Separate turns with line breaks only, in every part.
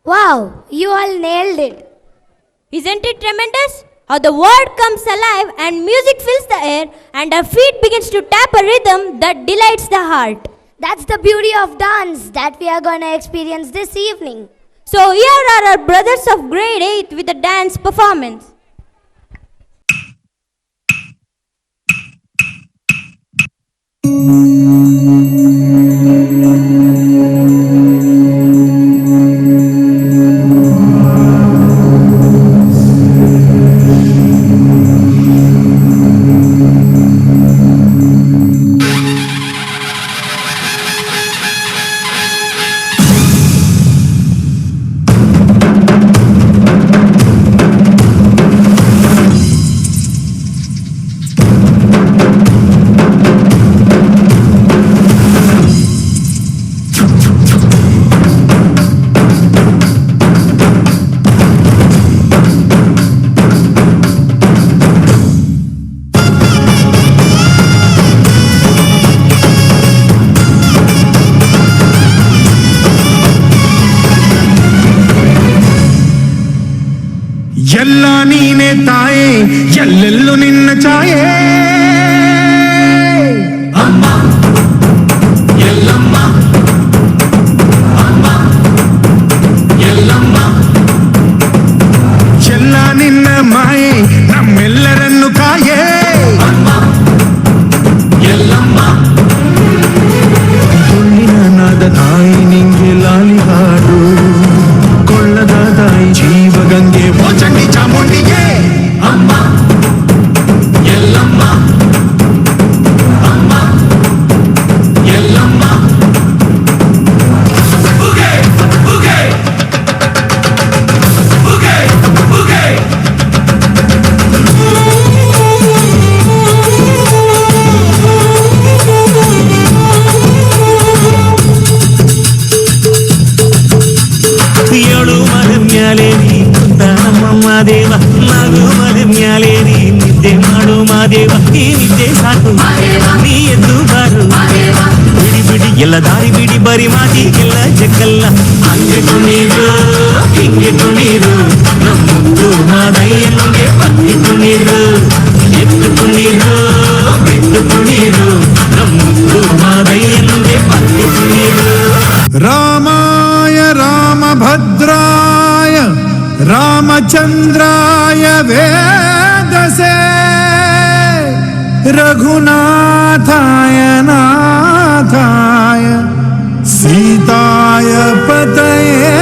Wow, you all nailed it.
Isn't it tremendous? How the world comes alive and music fills the air and our feet begins to tap a rhythm that delights the heart.
That's the beauty of dance that we are going to experience this evening.
So here are our brothers of grade 8 with a dance performance.
ಎಲ್ಲ ನೀನೆ ತಾಯೇ ಎಲ್ಲೆಲ್ಲೂ ನಿನ್ನ ಛಾಯೆ ಅಮ್ಮ ಎಲ್ಲಮ್ಮ ಅಮ್ಮ ಎಲ್ಲಮ್ಮ ಎಲ್ಲ ನಿನ್ನ ಮಾಯೆ ನಮ್ಮೆಲ್ಲರನ್ನು ಕಾಯೇ ಅಮ್ಮ ಎಲ್ಲಮ್ಮ ತುಳ್ಳಿನ ನಾದ ತಾಯಿ ನಿಂಗೆ ಲಾಲಿ ಹಾಡು ಕೊಳ್ಳದ ತಾಯಿ ಜೀವಗಂಗೆ ಚಂಡಿ ಚಾಮುಂಡಿಗೆ ಅಮ್ಮ ಎಲ್ಲಮ್ಮ ಅಮ್ಮ ಎಲ್ಲಮ್ಮ ಬುಗೆ ಬುಗೆ ಬುಗೆ ಬುಗೆ ಏಳು ಮನೆ ಮ್ಯಾಲೆ ಮಾದೇವ ಮಗು ಮನೆ ಮ್ಯಾಲೆ ನೀ ನಿದ್ದೆ ಮಾಡು ಮಾದೇವ ಈ ನಿದ್ದೆ ಸಾಕು ನೀ ಎದ್ದು ಬಾರು ಬಿಡಿ ಬಿಡಿ ಎಲ್ಲ ದಾರಿ ಬಿಡಿ ಬರಿ ಮಾತಿಗೆಲ್ಲ ಜಕ್ಕಲ್ಲ ಹಂಗೆ ಕುಣೀರು ಹಿಂಗೆ ಕುಣೀರು ನಮ್ಮುದ್ದು ಮಾದಯ್ಯನಿಗೆ ಪತ್ತಿ ಕುಣೀರು ಎದ್ದು ಕುಣೀರು ಬಿದ್ದು ಕುಣೀರು ನಮ್ಮುದ್ದು ಮಾದಯ್ಯನಿಗೆ ಪತ್ತಿ ಕುಣೀರು ರಾಮಾಯ ರಾಮಭದ್ರಾಯ रामचंद्राय वेदसे रघुनाथाय नाथाय सीताय पतये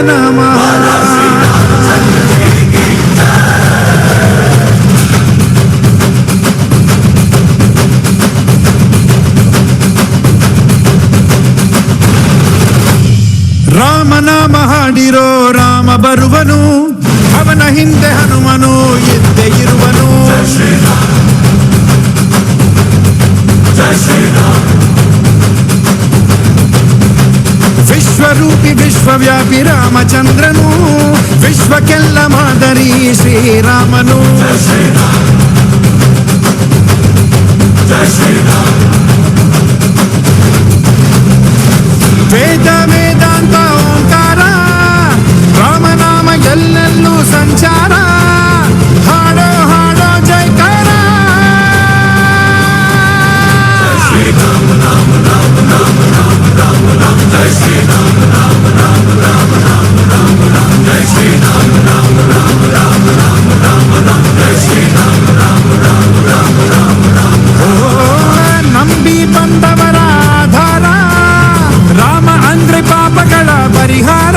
नमः ರಾಮನಾಮ ಹಾಡಿರೋ ರಾಮ ಬರುವನು ಅವನ ಹಿಂದೆ ಹನುಮನು ಎದ್ದೆ ಇರುವನು ವಿಶ್ವರೂಪಿ ವಿಶ್ವವ್ಯಾಪಿ ರಾಮಚಂದ್ರನು ವಿಶ್ವಕ್ಕೆಲ್ಲ ಮಾದರಿ ಶ್ರೀರಾಮನು ವೇದ ವೇದಾಂತ ಓಂಕಾರ ರಾಮನಾಮ ಎಲ್ಲೆಲ್ಲೂ ಸಂಚಾರ ಹಾಡೋ ಹಾಡೋ ಜೈಕಾರ ಶ್ರೀರಾಮ ರಾಮ ರಾಮ ರಾಮ ರಾಮ ರಾಮ ರಾಮ ಜೈ ಶ್ರೀರಾಮ ರಾಮ ರಾಮ ರಾಮ ರಾಮ ರಾಮ ರಾಮ ಜೈ ಶ್ರೀರಾಮ ರಾಮ ರಾಮ ರಾಮ ರಾಮ ರಾಮ ರಾಮ ಜೈ ಶ್ರೀರಾಮ ರಾಮ ರಾಮ ರಾಮ ರಾಮ ರಾಮ ನಂಬಿ ಬಂದವರ ಆಧಾರ ರಾಮ ಅಂದ್ರೆ ಪಾಪಗಳ ಪರಿಹಾರ